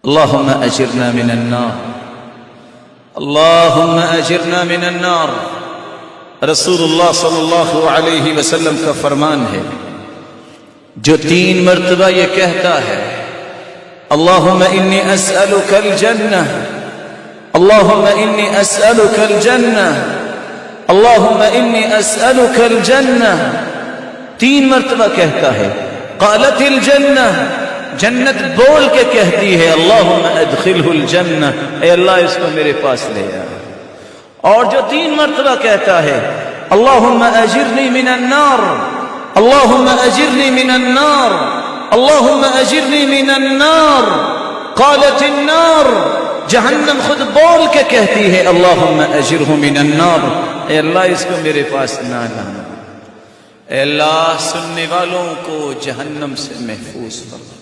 اللهم اجرنا من النار، اللهم اجرنا من النار۔ رسول اللہ صلی اللہ علیہ وسلم کا فرمان ہے، جو 3 مرتبہ یہ کہتا ہے اللہم انی اسألک الجنہ، اللہم انی اسألک الجنہ، اللہم انی اسألک الجنہ، 3 مرتبہ کہتا ہے، قالت الجنہ، جنت بول کے کہتی ہے اللہم ادخلہ الجنہ، اے اللہ اس کو میرے پاس لے آ۔ اور جو 3 مرتبہ کہتا ہے اللہم اجرنی من النار، اللہم اجرنی من النار، اللہم اجرنی من النار، قالت النار، جہنم خود بول کے کہتی ہے اللہم اجرہ من النار، اے اللہ اس کو میرے پاس نہ لانا۔ اے اللہ سننے والوں کو جہنم سے محفوظ فرما۔